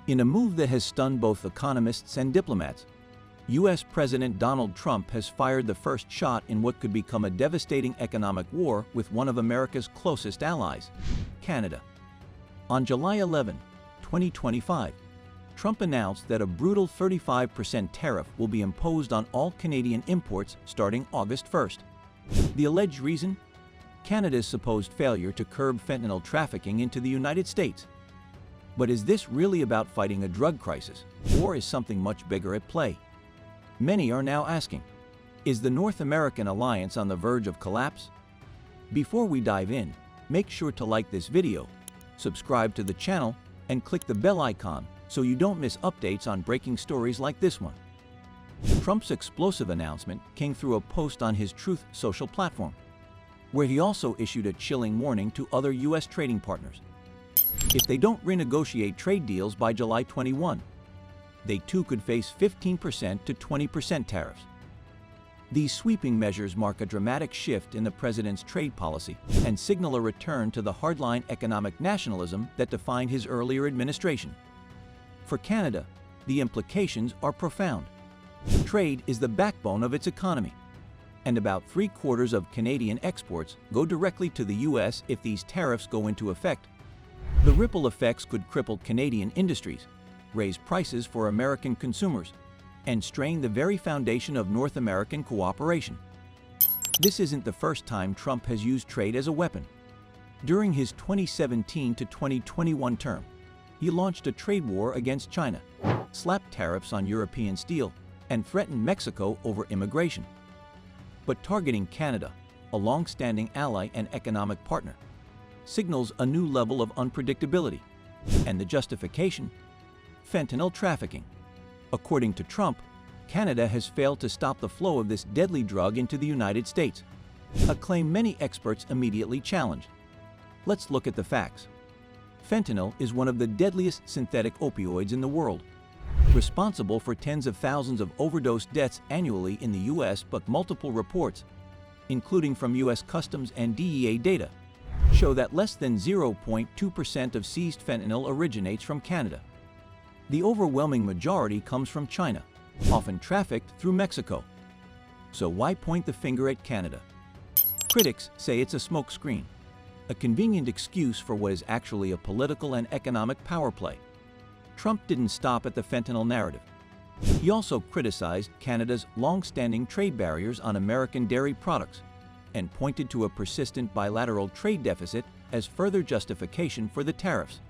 In a move that has stunned both economists and diplomats, U.S. President Donald Trump has fired the first shot in what could become a devastating economic war with one of America's closest allies, Canada. On July 11, 2025, Trump announced that a brutal 35% tariff will be imposed on all Canadian imports starting August 1st. The alleged reason? Canada's supposed failure to curb fentanyl trafficking into the United States. But is this really about fighting a drug crisis, or is something much bigger at play? Many are now asking, is the North American alliance on the verge of collapse? Before we dive in, make sure to like this video, subscribe to the channel, and click the bell icon so you don't miss updates on breaking stories like this one. Trump's explosive announcement came through a post on his Truth social platform, where he also issued a chilling warning to other U.S. trading partners. If they don't renegotiate trade deals by July 21, they too could face 15% to 20% tariffs. These sweeping measures mark a dramatic shift in the president's trade policy and signal a return to the hardline economic nationalism that defined his earlier administration. For Canada, the implications are profound. Trade is the backbone of its economy, and about 3/4 of Canadian exports go directly to the U.S. if these tariffs go into effect. The ripple effects could cripple Canadian industries, raise prices for American consumers, and strain the very foundation of North American cooperation. This isn't the first time Trump has used trade as a weapon. During his 2017 to 2021 term, he launched a trade war against China, slapped tariffs on European steel, and threatened Mexico over immigration. But targeting Canada, a long-standing ally and economic partner, signals a new level of unpredictability. And the justification? Fentanyl trafficking. According to Trump, Canada has failed to stop the flow of this deadly drug into the United States, a claim many experts immediately challenged. Let's look at the facts. Fentanyl is one of the deadliest synthetic opioids in the world, responsible for tens of thousands of overdose deaths annually in the U.S., but multiple reports, including from U.S. Customs and DEA data, show that less than 0.2% of seized fentanyl originates from Canada. The overwhelming majority comes from China, often trafficked through Mexico. So why point the finger at Canada? Critics say it's a smokescreen, a convenient excuse for what is actually a political and economic power play. Trump didn't stop at the fentanyl narrative. He also criticized Canada's long-standing trade barriers on American dairy products and pointed to a persistent bilateral trade deficit as further justification for the tariffs.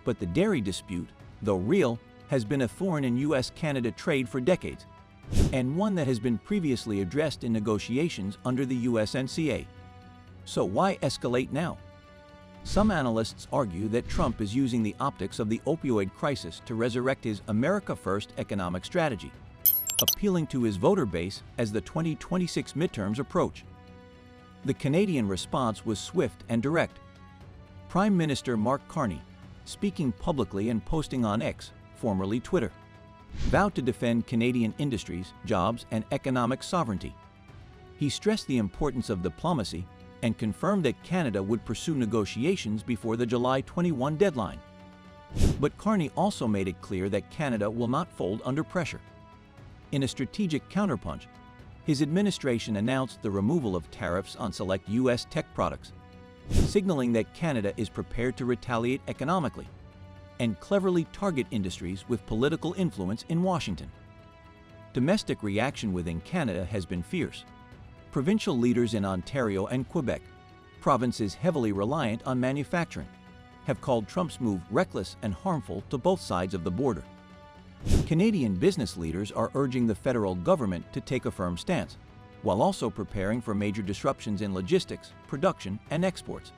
But the dairy dispute, though real, has been a thorn in U.S.-Canada trade for decades, and one that has been previously addressed in negotiations under the USMCA. So why escalate now? Some analysts argue that Trump is using the optics of the opioid crisis to resurrect his America First economic strategy, appealing to his voter base as the 2026 midterms approach. The Canadian response was swift and direct. Prime Minister Mark Carney, speaking publicly and posting on X, formerly Twitter, vowed to defend Canadian industries, jobs, and economic sovereignty. He stressed the importance of diplomacy and confirmed that Canada would pursue negotiations before the July 21 deadline. But Carney also made it clear that Canada will not fold under pressure. In a strategic counterpunch, his administration announced the removal of tariffs on select U.S. tech products, signaling that Canada is prepared to retaliate economically and cleverly target industries with political influence in Washington. Domestic reaction within Canada has been fierce. Provincial leaders in Ontario and Quebec, provinces heavily reliant on manufacturing, have called Trump's move reckless and harmful to both sides of the border. Canadian business leaders are urging the federal government to take a firm stance, while also preparing for major disruptions in logistics, production, and exports.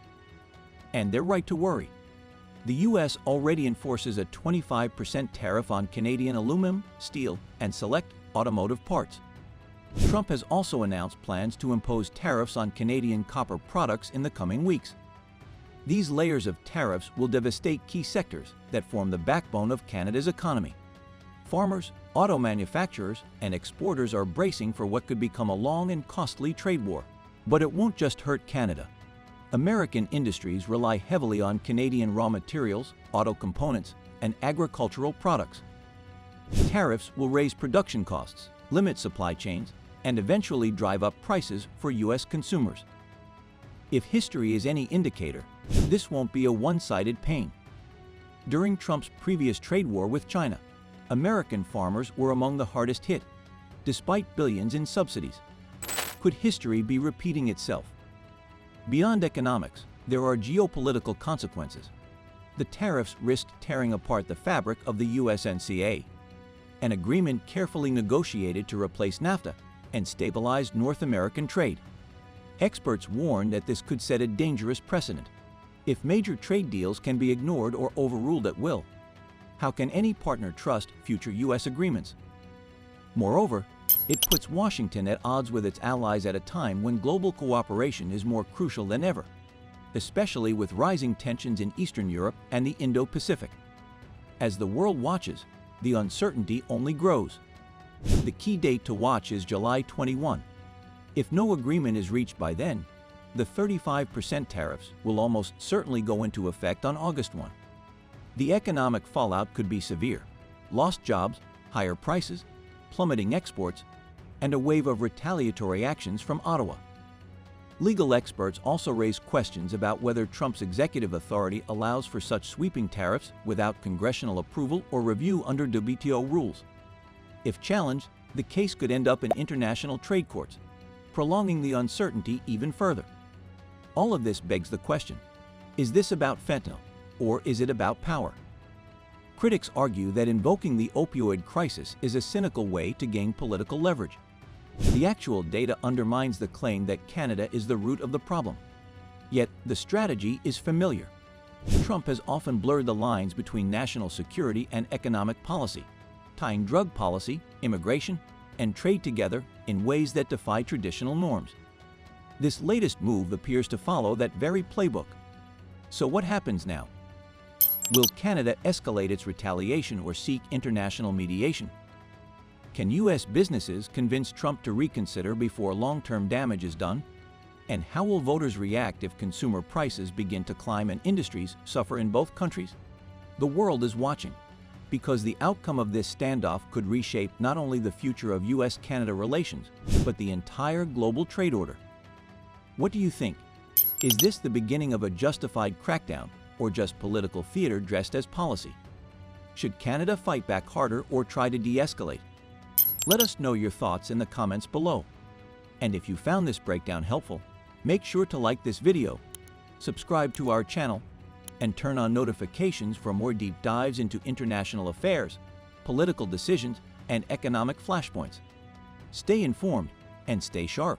And they're right to worry. The U.S. already enforces a 25% tariff on Canadian aluminum, steel, and select automotive parts. Trump has also announced plans to impose tariffs on Canadian copper products in the coming weeks. These layers of tariffs will devastate key sectors that form the backbone of Canada's economy. Farmers, auto manufacturers, and exporters are bracing for what could become a long and costly trade war. But it won't just hurt Canada. American industries rely heavily on Canadian raw materials, auto components, and agricultural products. Tariffs will raise production costs, limit supply chains, and eventually drive up prices for U.S. consumers. If history is any indicator, this won't be a one-sided pain. During Trump's previous trade war with China, American farmers were among the hardest hit, despite billions in subsidies. Could history be repeating itself? Beyond economics, there are geopolitical consequences. The tariffs risked tearing apart the fabric of the USMCA, an agreement carefully negotiated to replace NAFTA and stabilize North American trade. Experts warn that this could set a dangerous precedent. If major trade deals can be ignored or overruled at will, how can any partner trust future U.S. agreements? Moreover, it puts Washington at odds with its allies at a time when global cooperation is more crucial than ever, especially with rising tensions in Eastern Europe and the Indo-Pacific. As the world watches, the uncertainty only grows. The key date to watch is July 21. If no agreement is reached by then, the 35% tariffs will almost certainly go into effect on August 1. The economic fallout could be severe: lost jobs, higher prices, plummeting exports, and a wave of retaliatory actions from Ottawa. Legal experts also raise questions about whether Trump's executive authority allows for such sweeping tariffs without congressional approval or review under WTO rules. If challenged, the case could end up in international trade courts, prolonging the uncertainty even further. All of this begs the question: is this about fentanyl, or is it about power? Critics argue that invoking the opioid crisis is a cynical way to gain political leverage. The actual data undermines the claim that Canada is the root of the problem. Yet, the strategy is familiar. Trump has often blurred the lines between national security and economic policy, tying drug policy, immigration, and trade together in ways that defy traditional norms. This latest move appears to follow that very playbook. So what happens now? Will Canada escalate its retaliation or seek international mediation? Can U.S. businesses convince Trump to reconsider before long-term damage is done? And how will voters react if consumer prices begin to climb and industries suffer in both countries? The world is watching, because the outcome of this standoff could reshape not only the future of U.S.-Canada relations, but the entire global trade order. What do you think? Is this the beginning of a justified crackdown, or just political theater dressed as policy? Should Canada fight back harder or try to de-escalate? Let us know your thoughts in the comments below. And if you found this breakdown helpful, make sure to like this video, subscribe to our channel, and turn on notifications for more deep dives into international affairs, political decisions, and economic flashpoints. Stay informed and stay sharp.